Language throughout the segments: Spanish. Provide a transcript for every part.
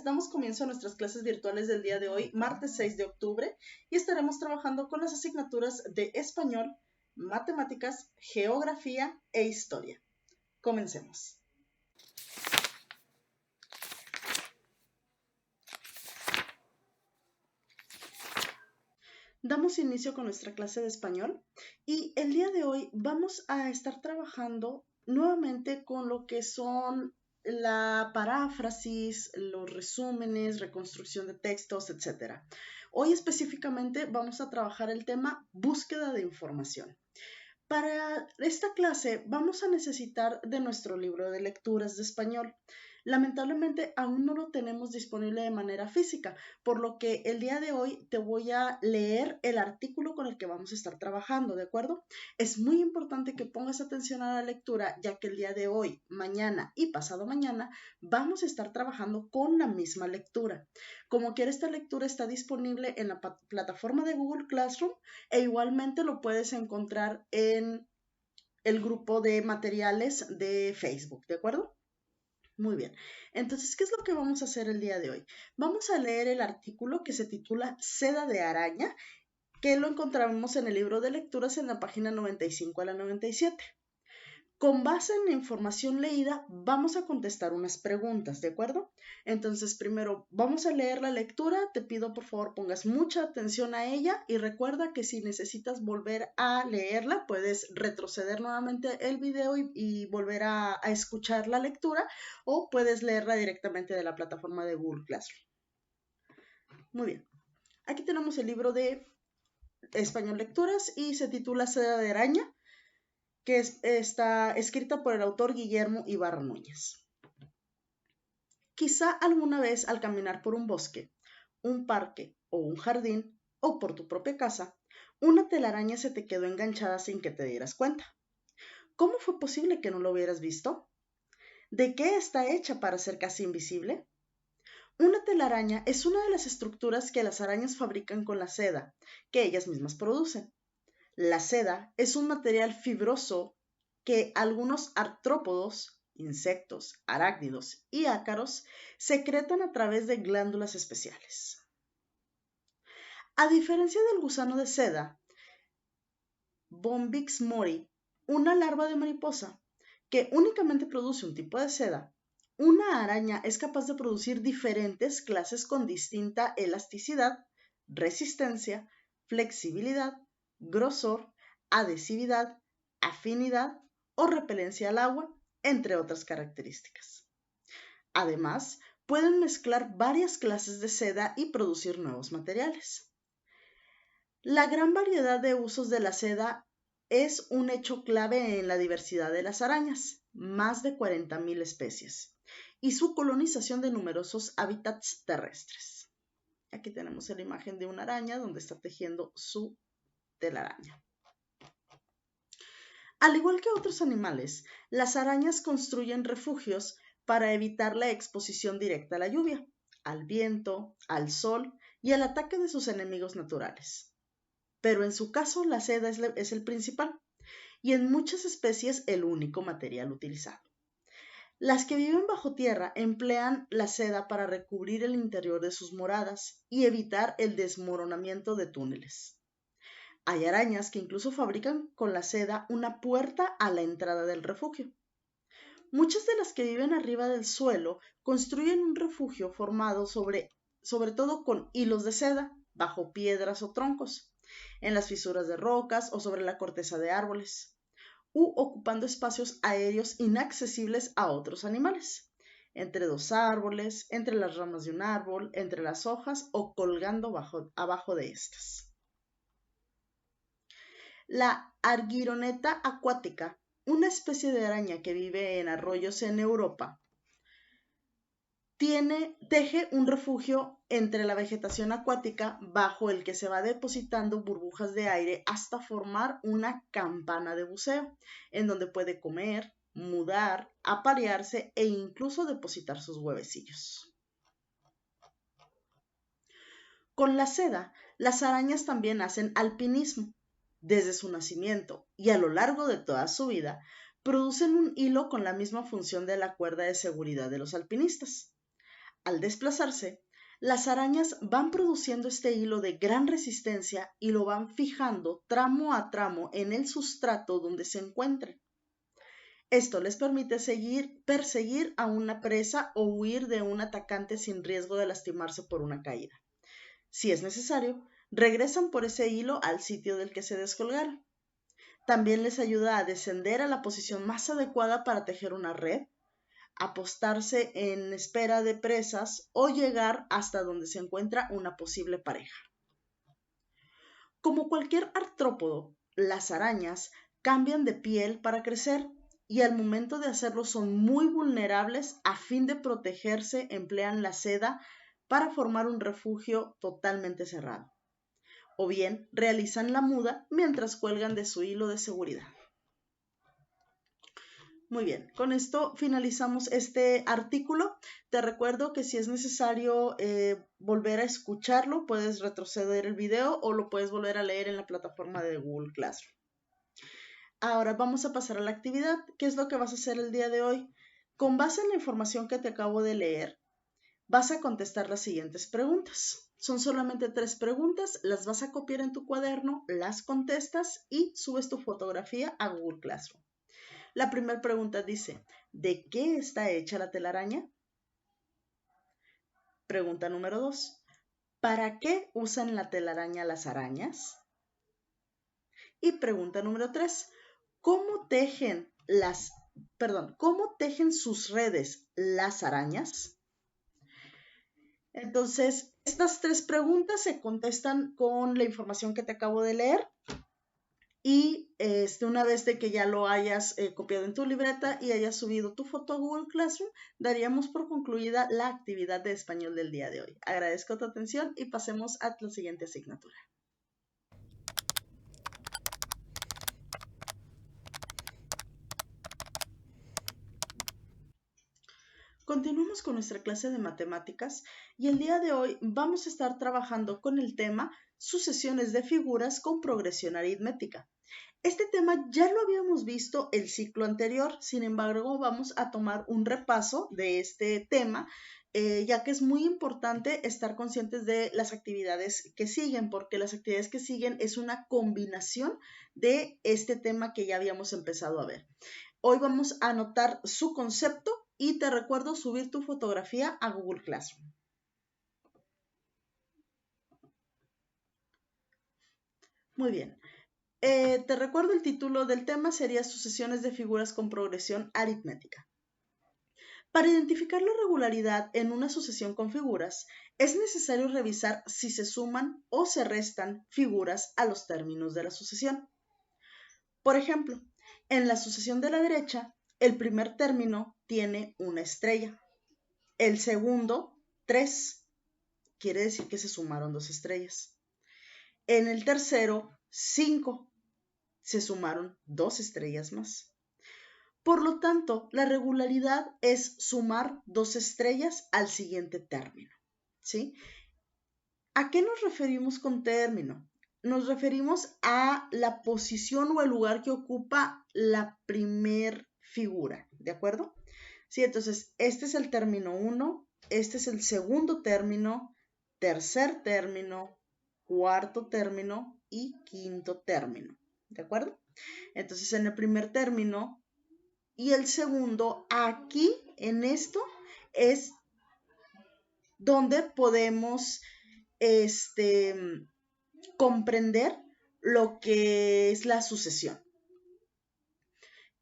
damos comienzo a nuestras clases virtuales del día de hoy, martes 6 de octubre, y estaremos trabajando con las asignaturas de español, matemáticas, geografía e historia. Comencemos. Damos inicio con nuestra clase de español y el día de hoy vamos a estar trabajando nuevamente con lo que son la paráfrasis, los resúmenes, reconstrucción de textos, etc. Hoy específicamente vamos a trabajar el tema búsqueda de información. Para esta clase vamos a necesitar de nuestro libro de lecturas de español. Lamentablemente aún no lo tenemos disponible de manera física, por lo que el día de hoy te voy a leer el artículo con el que vamos a estar trabajando, ¿de acuerdo? Es muy importante que pongas atención a la lectura, ya que el día de hoy, mañana y pasado mañana vamos a estar trabajando con la misma lectura. Como quiera, esta lectura está disponible en la plataforma de Google Classroom e igualmente lo puedes encontrar en el grupo de materiales de Facebook, ¿de acuerdo? Muy bien, entonces, ¿qué es lo que vamos a hacer el día de hoy? Vamos a leer el artículo que se titula Seda de araña, que lo encontramos en el libro de lecturas en la página 95 a la 97. Con base en la información leída, vamos a contestar unas preguntas, ¿de acuerdo? Entonces, primero vamos a leer la lectura. Te pido por favor pongas mucha atención a ella y recuerda que si necesitas volver a leerla, puedes retroceder nuevamente el video y volver a escuchar la lectura, o puedes leerla directamente de la plataforma de Google Classroom. Muy bien. Aquí tenemos el libro de Español Lecturas y se titula Seda de araña, que está escrita por el autor Guillermo Ibarra Núñez. Quizá alguna vez al caminar por un bosque, un parque o un jardín, o por tu propia casa, una telaraña se te quedó enganchada sin que te dieras cuenta. ¿Cómo fue posible que no lo hubieras visto? ¿De qué está hecha para ser casi invisible? Una telaraña es una de las estructuras que las arañas fabrican con la seda, que ellas mismas producen. La seda es un material fibroso que algunos artrópodos, insectos, arácnidos y ácaros secretan a través de glándulas especiales. A diferencia del gusano de seda, Bombyx mori, una larva de mariposa que únicamente produce un tipo de seda, una araña es capaz de producir diferentes clases con distinta elasticidad, resistencia, flexibilidad, grosor, adhesividad, afinidad o repelencia al agua, entre otras características. Además, pueden mezclar varias clases de seda y producir nuevos materiales. La gran variedad de usos de la seda es un hecho clave en la diversidad de las arañas, más de 40,000 especies, y su colonización de numerosos hábitats terrestres. Aquí tenemos la imagen de una araña donde está tejiendo su telaraña. Al igual que otros animales, las arañas construyen refugios para evitar la exposición directa a la lluvia, al viento, al sol y al ataque de sus enemigos naturales. Pero en su caso la seda es el principal y en muchas especies el único material utilizado. Las que viven bajo tierra emplean la seda para recubrir el interior de sus moradas y evitar el desmoronamiento de túneles. Hay arañas que incluso fabrican con la seda una puerta a la entrada del refugio. Muchas de las que viven arriba del suelo construyen un refugio formado sobre todo con hilos de seda, bajo piedras o troncos, en las fisuras de rocas o sobre la corteza de árboles, u ocupando espacios aéreos inaccesibles a otros animales, entre dos árboles, entre las ramas de un árbol, entre las hojas o colgando abajo de estas. La Argyroneta acuática, una especie de araña que vive en arroyos en Europa, teje un refugio entre la vegetación acuática bajo el que se va depositando burbujas de aire hasta formar una campana de buceo, en donde puede comer, mudar, aparearse e incluso depositar sus huevecillos. Con la seda, las arañas también hacen alpinismo. Desde su nacimiento y a lo largo de toda su vida, producen un hilo con la misma función de la cuerda de seguridad de los alpinistas. Al desplazarse, las arañas van produciendo este hilo de gran resistencia y lo van fijando tramo a tramo en el sustrato donde se encuentren. Esto les permite perseguir a una presa o huir de un atacante sin riesgo de lastimarse por una caída. Si es necesario, regresan por ese hilo al sitio del que se descolgaron. También les ayuda a descender a la posición más adecuada para tejer una red, apostarse en espera de presas o llegar hasta donde se encuentra una posible pareja. Como cualquier artrópodo, las arañas cambian de piel para crecer y al momento de hacerlo son muy vulnerables. A fin de protegerse emplean la seda para formar un refugio totalmente cerrado, o bien realizan la muda mientras cuelgan de su hilo de seguridad. Muy bien, con esto finalizamos este artículo. Te recuerdo que si es necesario volver a escucharlo, puedes retroceder el video o lo puedes volver a leer en la plataforma de Google Classroom. Ahora vamos a pasar a la actividad. ¿Qué es lo que vas a hacer el día de hoy? Con base en la información que te acabo de leer, vas a contestar las siguientes preguntas. Son solamente 3 preguntas, las vas a copiar en tu cuaderno, las contestas y subes tu fotografía a Google Classroom. La primera pregunta dice, ¿de qué está hecha la telaraña? Pregunta número 2, ¿para qué usan la telaraña las arañas? Y pregunta número 3, ¿cómo tejen sus redes las arañas? Entonces, estas 3 preguntas se contestan con la información que te acabo de leer. Y una vez de que ya lo hayas copiado en tu libreta y hayas subido tu foto a Google Classroom, daríamos por concluida la actividad de español del día de hoy. Agradezco tu atención y pasemos a la siguiente asignatura. Continuamos con nuestra clase de matemáticas y el día de hoy vamos a estar trabajando con el tema sucesiones de figuras con progresión aritmética. Este tema ya lo habíamos visto el ciclo anterior, sin embargo vamos a tomar un repaso de este tema, ya que es muy importante estar conscientes de las actividades que siguen, porque las actividades que siguen es una combinación de este tema que ya habíamos empezado a ver. Hoy vamos a anotar su concepto y te recuerdo subir tu fotografía a Google Classroom. Muy bien. Te recuerdo el título del tema sería sucesiones de figuras con progresión aritmética. Para identificar la regularidad en una sucesión con figuras, es necesario revisar si se suman o se restan figuras a los términos de la sucesión. Por ejemplo, en la sucesión de la derecha, el primer término tiene una estrella. El segundo, 3. Quiere decir que se sumaron 2 estrellas. En el tercero, 5. Se sumaron 2 estrellas más. Por lo tanto, la regularidad es sumar 2 estrellas al siguiente término, ¿sí? ¿A qué nos referimos con término? Nos referimos a la posición o el lugar que ocupa la primer figura, ¿de acuerdo? Sí, entonces, este es el término 1, este es el segundo término, tercer término, cuarto término y quinto término, ¿de acuerdo? Entonces, en el primer término y el segundo, aquí en esto es donde podemos comprender lo que es la sucesión.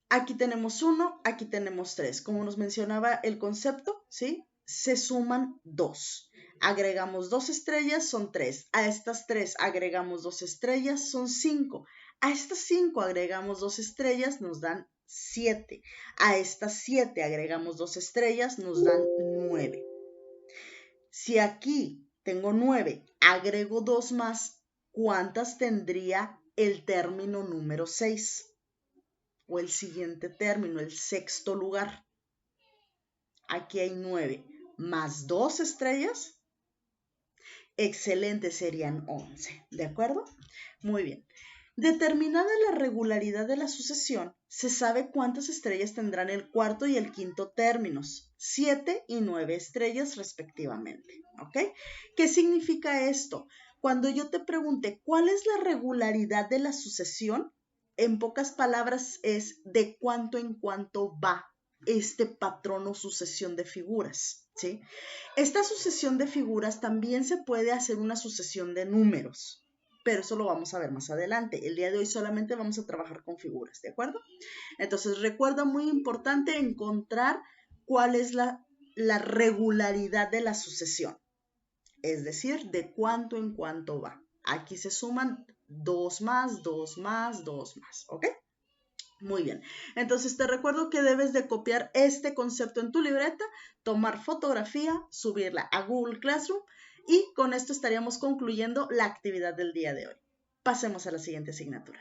Aquí tenemos 1, aquí tenemos 3. Como nos mencionaba el concepto, ¿sí? Se suman 2. Agregamos 2 estrellas, son 3. A estas 3 agregamos 2 estrellas, son 5. A estas 5 agregamos 2 estrellas, nos dan 7. A estas 7 agregamos 2 estrellas, nos dan 9. Si aquí tengo 9, agrego 2 más, ¿cuántas tendría el término número 6? O el siguiente término, el sexto lugar. Aquí hay 9 más 2 estrellas. Excelente, serían 11. ¿De acuerdo? Muy bien. Determinada la regularidad de la sucesión, se sabe cuántas estrellas tendrán el cuarto y el quinto términos, 7 y 9 estrellas respectivamente, ¿ok? ¿Qué significa esto? Cuando yo te pregunte cuál es la regularidad de la sucesión, en pocas palabras es de cuánto en cuánto va este patrón o sucesión de figuras, ¿sí? Esta sucesión de figuras también se puede hacer una sucesión de números, pero eso lo vamos a ver más adelante. El día de hoy solamente vamos a trabajar con figuras, ¿de acuerdo? Entonces recuerda, muy importante encontrar cuál es la regularidad de la sucesión, es decir, de cuánto en cuánto va. Aquí se suman 2 más, 2 más, 2 más, ¿ok? Muy bien, entonces te recuerdo que debes de copiar este concepto en tu libreta, tomar fotografía, subirla a Google Classroom y con esto estaríamos concluyendo la actividad del día de hoy. Pasemos a la siguiente asignatura.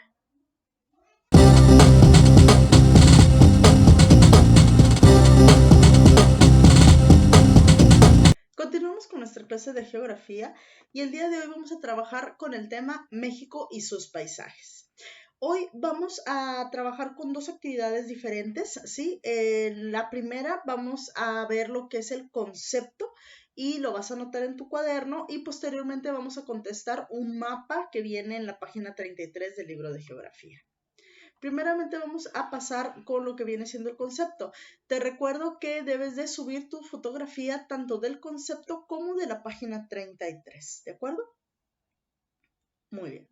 Continuamos con nuestra clase de geografía y el día de hoy vamos a trabajar con el tema México y sus paisajes. Hoy vamos a trabajar con dos actividades diferentes, ¿sí? La primera vamos a ver lo que es el concepto y lo vas a anotar en tu cuaderno y posteriormente vamos a contestar un mapa que viene en la página 33 del libro de geografía. Primeramente vamos a pasar con lo que viene siendo el concepto. Te recuerdo que debes de subir tu fotografía tanto del concepto como de la página 33, ¿de acuerdo? Muy bien.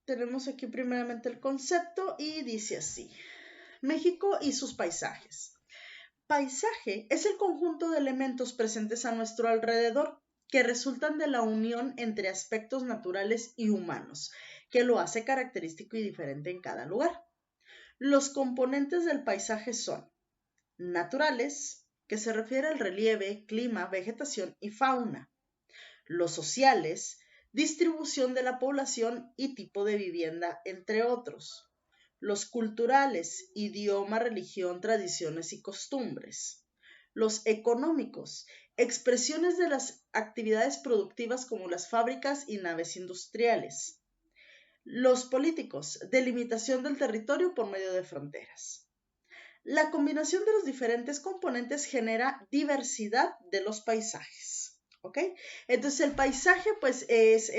Tenemos aquí primeramente el concepto y dice así: México y sus paisajes. Paisaje es el conjunto de elementos presentes a nuestro alrededor que resultan de la unión entre aspectos naturales y humanos, que lo hace característico y diferente en cada lugar. Los componentes del paisaje son naturales, que se refiere al relieve, clima, vegetación y fauna; los sociales, distribución de la población y tipo de vivienda, entre otros; los culturales, idioma, religión, tradiciones y costumbres; los económicos, expresiones de las actividades productivas como las fábricas y naves industriales; los políticos, delimitación del territorio por medio de fronteras. La combinación de los diferentes componentes genera diversidad de los paisajes, ¿ok? Entonces el paisaje pues es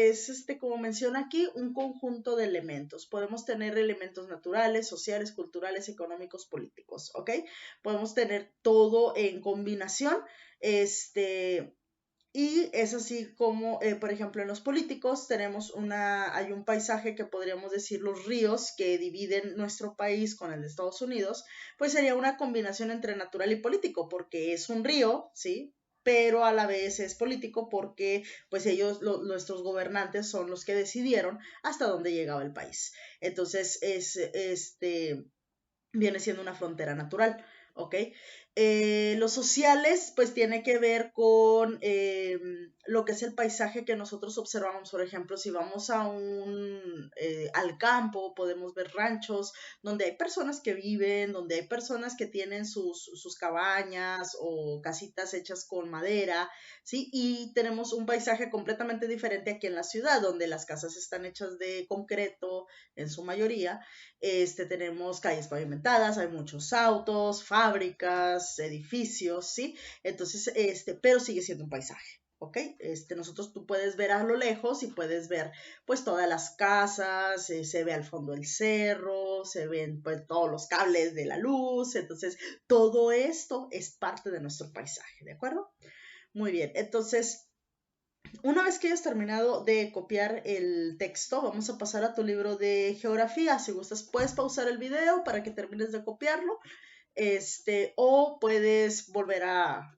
como menciona aquí, un conjunto de elementos. Podemos tener elementos naturales, sociales, culturales, económicos, políticos, ¿ok? Podemos tener todo en combinación, y es así como, por ejemplo, en los políticos hay un paisaje que podríamos decir los ríos que dividen nuestro país con el de Estados Unidos, pues sería una combinación entre natural y político, porque es un río, ¿sí? Pero a la vez es político porque pues nuestros gobernantes son los que decidieron hasta dónde llegaba el país. Entonces viene siendo una frontera natural, ¿ok? Los sociales, pues tiene que ver con lo que es el paisaje que nosotros observamos. Por ejemplo, si vamos al campo, podemos ver ranchos donde hay personas que viven, donde hay personas que tienen sus cabañas o casitas hechas con madera, ¿sí? Y tenemos un paisaje completamente diferente aquí en la ciudad, donde las casas están hechas de concreto en su mayoría. Tenemos calles pavimentadas, hay muchos autos, fábricas, edificios, ¿sí? Entonces, pero sigue siendo un paisaje, ¿ok? Tú puedes ver a lo lejos y puedes ver, pues, todas las casas, se ve al fondo el cerro, se ven, pues, todos los cables de la luz. Entonces, todo esto es parte de nuestro paisaje, ¿de acuerdo? Muy bien, entonces, una vez que hayas terminado de copiar el texto, vamos a pasar a tu libro de geografía. Si gustas, puedes pausar el video para que termines de copiarlo, o puedes volver a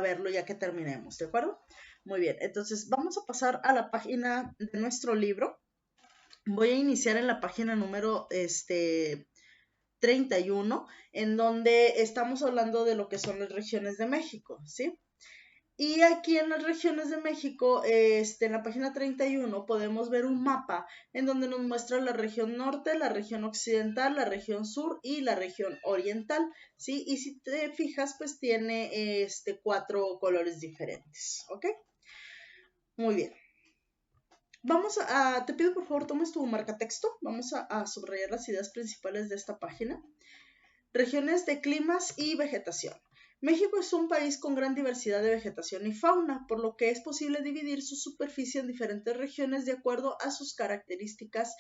verlo ya que terminemos, ¿de acuerdo? Muy bien, entonces vamos a pasar a la página de nuestro libro. Voy a iniciar en la página número 31, en donde estamos hablando de lo que son las regiones de México, ¿sí? Y aquí en las regiones de México, en la página 31, podemos ver un mapa en donde nos muestra la región norte, la región occidental, la región sur y la región oriental, ¿sí? Y si te fijas, pues tiene 4 colores diferentes, ¿ok? Muy bien. Te pido por favor tomes tu marcatexto, vamos a subrayar las ideas principales de esta página. Regiones de climas y vegetación. México es un país con gran diversidad de vegetación y fauna, por lo que es posible dividir su superficie en diferentes regiones de acuerdo a sus características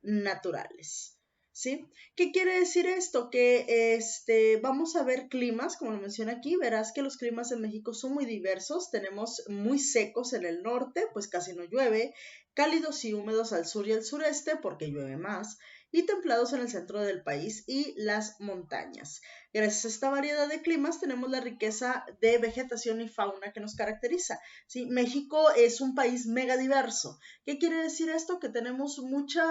naturales. ¿Sí? ¿Qué quiere decir esto? Que vamos a ver climas, como lo menciona aquí, verás que los climas en México son muy diversos, tenemos muy secos en el norte, pues casi no llueve, cálidos y húmedos al sur y al sureste, porque llueve más, y templados en el centro del país y las montañas. Gracias a esta variedad de climas tenemos la riqueza de vegetación y fauna que nos caracteriza. ¿Sí? México es un país mega diverso. ¿Qué quiere decir esto? Que tenemos mucha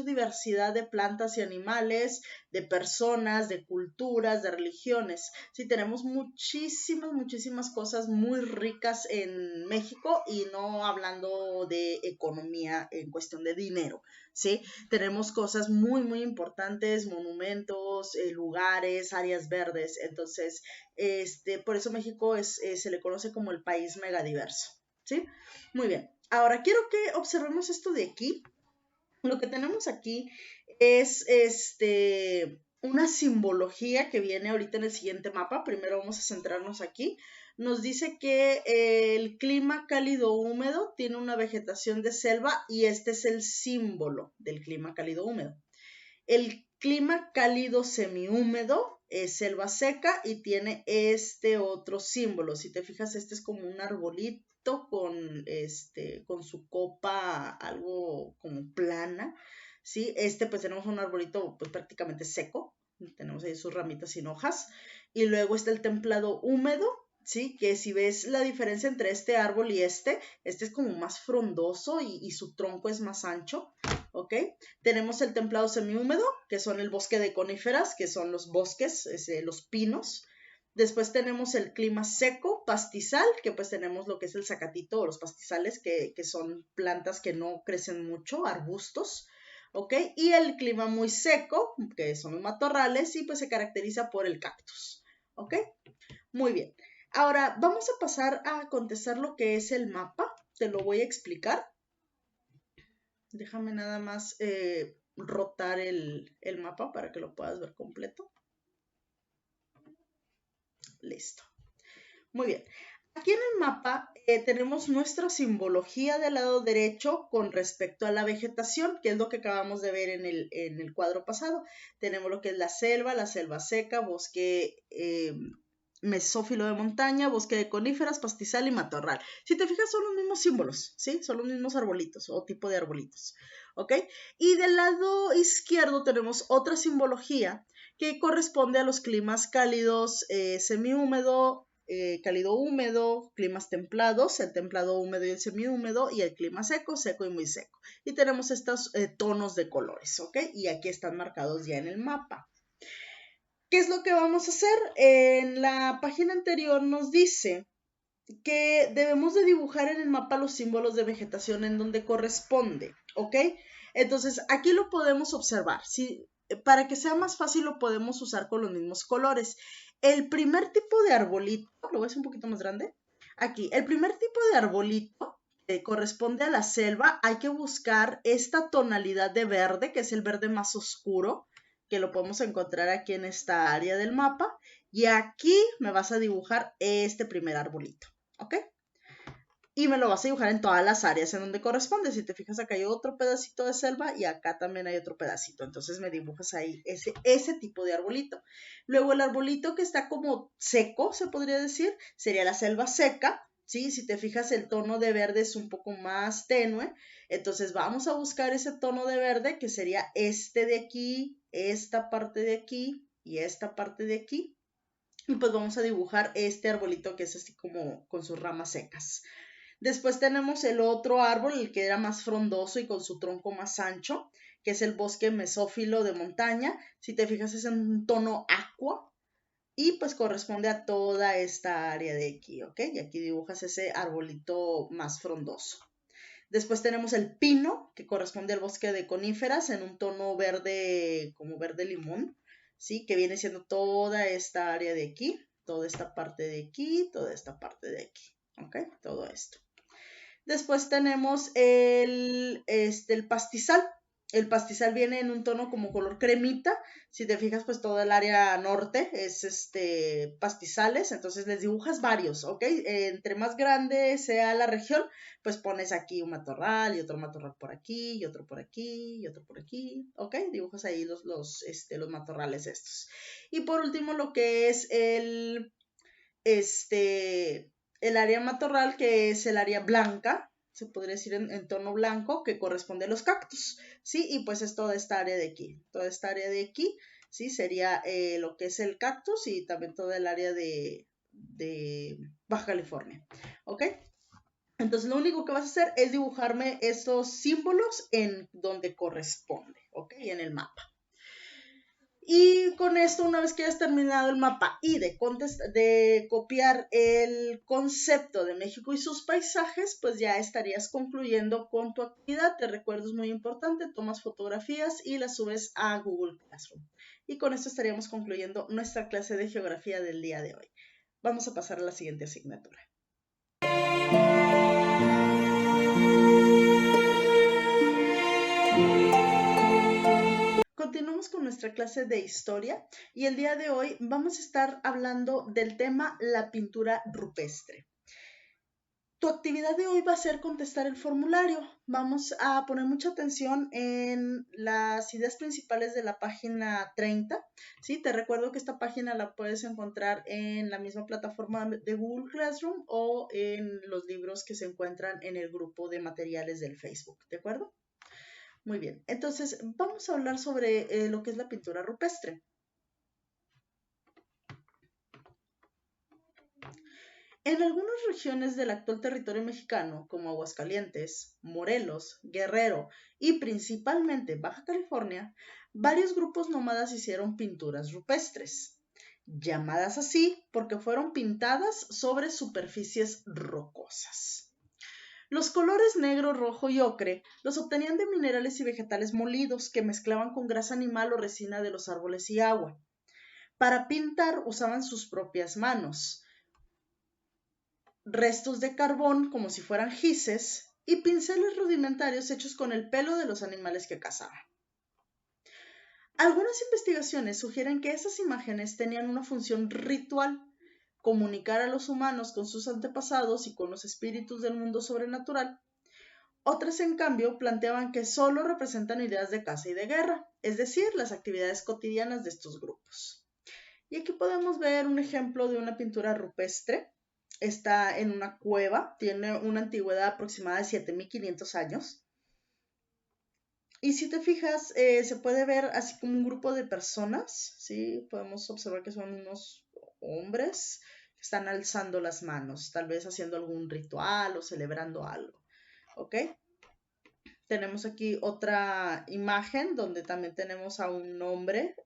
diversidad de plantas y animales, de personas, de culturas, de religiones. Sí, tenemos muchísimas cosas muy ricas en México y no hablando de economía en cuestión de dinero. ¿Sí? Tenemos cosas muy importantes, monumentos, lugares, áreas verdes. Entonces, por eso México se le conoce como el país megadiverso. ¿Sí? Muy bien. Ahora, quiero que observemos esto de aquí. Lo que tenemos aquí es una simbología que viene ahorita en el siguiente mapa. Primero vamos a centrarnos aquí. Nos dice que el clima cálido húmedo tiene una vegetación de selva y este es el símbolo del clima cálido húmedo. El clima cálido semihúmedo es selva seca y tiene este otro símbolo. Si te fijas, este es como un arbolito con su copa algo como plana, ¿sí? Pues tenemos un arbolito pues prácticamente seco, tenemos ahí sus ramitas sin hojas, y luego está el templado húmedo, ¿sí? Que si ves la diferencia entre este árbol y este es como más frondoso y su tronco es más ancho, ¿ok? Tenemos el templado semihúmedo, que son el bosque de coníferas, que son los bosques, los pinos. Después tenemos el clima seco, pastizal, que pues tenemos lo que es el zacatito o los pastizales, que son plantas que no crecen mucho, arbustos, ¿ok? Y el clima muy seco, que son los matorrales, y pues se caracteriza por el cactus, ¿ok? Muy bien. Ahora, vamos a pasar a contestar lo que es el mapa. Te lo voy a explicar. Déjame nada más rotar el mapa para que lo puedas ver completo. Listo. Muy bien. Aquí en el mapa tenemos nuestra simbología del lado derecho con respecto a la vegetación, que es lo que acabamos de ver en el cuadro pasado. Tenemos lo que es la selva seca, bosque mesófilo de montaña, bosque de coníferas, pastizal y matorral. Si te fijas, son los mismos símbolos, ¿sí? Son los mismos arbolitos o tipo de arbolitos, ¿ok? Y del lado izquierdo tenemos otra simbología que corresponde a los climas cálidos, semihúmedo, cálido húmedo, climas templados, el templado húmedo y el semihúmedo, y el clima seco, seco y muy seco. Y tenemos estos tonos de colores, ¿ok? Y aquí están marcados ya en el mapa. ¿Qué es lo que vamos a hacer? En la página anterior nos dice que debemos de dibujar en el mapa los símbolos de vegetación en donde corresponde, ¿ok? Entonces, aquí lo podemos observar. ¿Sí? Para que sea más fácil lo podemos usar con los mismos colores. El primer tipo de arbolito, ¿lo ves un poquito más grande? Aquí, el primer tipo de arbolito corresponde a la selva. Hay que buscar esta tonalidad de verde, que es el verde más oscuro, que lo podemos encontrar aquí en esta área del mapa. Y aquí me vas a dibujar este primer arbolito, ¿ok? Y me lo vas a dibujar en todas las áreas en donde corresponde. Si te fijas, acá hay otro pedacito de selva y acá también hay otro pedacito. Entonces me dibujas ahí ese tipo de arbolito. Luego el arbolito que está como seco, se podría decir, sería la selva seca. ¿Sí? Si te fijas, el tono de verde es un poco más tenue. Entonces vamos a buscar ese tono de verde que sería este de aquí, esta parte de aquí y esta parte de aquí. Y pues vamos a dibujar este arbolito que es así como con sus ramas secas. Después tenemos el otro árbol, el que era más frondoso y con su tronco más ancho, que es el bosque mesófilo de montaña. Si te fijas, es en un tono aqua y pues corresponde a toda esta área de aquí, ¿ok? Y aquí dibujas ese arbolito más frondoso. Después tenemos el pino, que corresponde al bosque de coníferas en un tono verde, como verde limón, ¿sí? Que viene siendo toda esta área de aquí, toda esta parte de aquí, toda esta parte de aquí, ¿ok? Todo esto. Después tenemos el pastizal. El pastizal viene en un tono como color cremita. Si te fijas, pues todo el área norte es pastizales. Entonces les dibujas varios, ¿ok? Entre más grande sea la región, pues pones aquí un matorral y otro matorral por aquí y otro por aquí y otro por aquí, ¿ok? Dibujas ahí los matorrales estos. Y por último, lo que es el área matorral, que es el área blanca, se podría decir en tono blanco, que corresponde a los cactus, ¿sí? Y pues es toda esta área de aquí. Toda esta área de aquí, ¿sí? Sería lo que es el cactus y también toda el área de Baja California, ¿ok? Entonces lo único que vas a hacer es dibujarme estos símbolos en donde corresponde, ¿ok? En el mapa. Y con esto, una vez que hayas terminado el mapa y de copiar el concepto de México y sus paisajes, pues ya estarías concluyendo con tu actividad. Te recuerdo, es muy importante, tomas fotografías y las subes a Google Classroom. Y con esto estaríamos concluyendo nuestra clase de geografía del día de hoy. Vamos a pasar a la siguiente asignatura. Continuamos con nuestra clase de historia y el día de hoy vamos a estar hablando del tema la pintura rupestre. Tu actividad de hoy va a ser contestar el formulario. Vamos a poner mucha atención en las ideas principales de la página 30. ¿Sí? Te recuerdo que esta página la puedes encontrar en la misma plataforma de Google Classroom o en los libros que se encuentran en el grupo de materiales del Facebook. ¿De acuerdo? Muy bien, entonces vamos a hablar sobre lo que es la pintura rupestre. En algunas regiones del actual territorio mexicano, como Aguascalientes, Morelos, Guerrero y principalmente Baja California, varios grupos nómadas hicieron pinturas rupestres, llamadas así porque fueron pintadas sobre superficies rocosas. Los colores negro, rojo y ocre los obtenían de minerales y vegetales molidos que mezclaban con grasa animal o resina de los árboles y agua. Para pintar usaban sus propias manos, restos de carbón como si fueran gises y pinceles rudimentarios hechos con el pelo de los animales que cazaban. Algunas investigaciones sugieren que esas imágenes tenían una función ritual, comunicar a los humanos con sus antepasados y con los espíritus del mundo sobrenatural. Otras, en cambio, planteaban que solo representan ideas de caza y de guerra, es decir, las actividades cotidianas de estos grupos. Y aquí podemos ver un ejemplo de una pintura rupestre. Está en una cueva, tiene una antigüedad aproximada de 7500 años. Y si te fijas, se puede ver así como un grupo de personas, ¿sí? Podemos observar que son unos hombres que están alzando las manos, tal vez haciendo algún ritual o celebrando algo, ¿ok? Tenemos aquí otra imagen donde también tenemos a un hombre,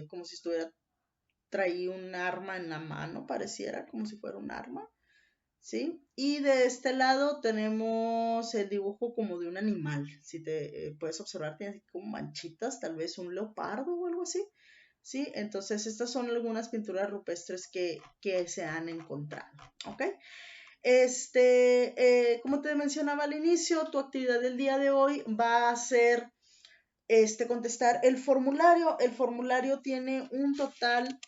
como si traía un arma en la mano, pareciera como si fuera un arma, ¿sí? Y de este lado tenemos el dibujo como de un animal. Si te puedes observar, tiene como manchitas, tal vez un leopardo o algo así, ¿sí? Entonces estas son algunas pinturas rupestres que se han encontrado, ¿ok? Como te mencionaba al inicio, tu actividad del día de hoy va a ser contestar el formulario. El formulario tiene un total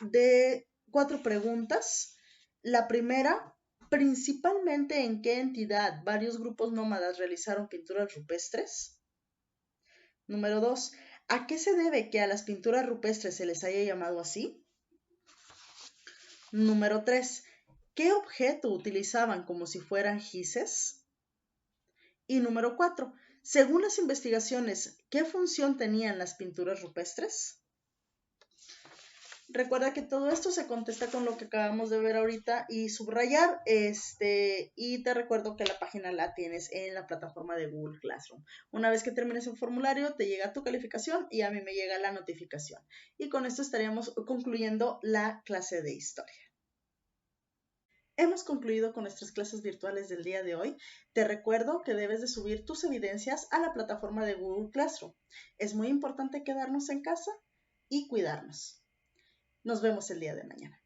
de 4 preguntas. La primera, principalmente en qué entidad varios grupos nómadas realizaron pinturas rupestres. Número 2, ¿a qué se debe que a las pinturas rupestres se les haya llamado así? Número 3, ¿qué objeto utilizaban como si fueran gises? Y número 4, según las investigaciones, ¿qué función tenían las pinturas rupestres? Recuerda que todo esto se contesta con lo que acabamos de ver ahorita y subrayar, y te recuerdo que la página la tienes en la plataforma de Google Classroom. Una vez que termines el formulario, te llega tu calificación y a mí me llega la notificación. Y con esto estaríamos concluyendo la clase de historia. Hemos concluido con nuestras clases virtuales del día de hoy. Te recuerdo que debes de subir tus evidencias a la plataforma de Google Classroom. Es muy importante quedarnos en casa y cuidarnos. Nos vemos el día de mañana.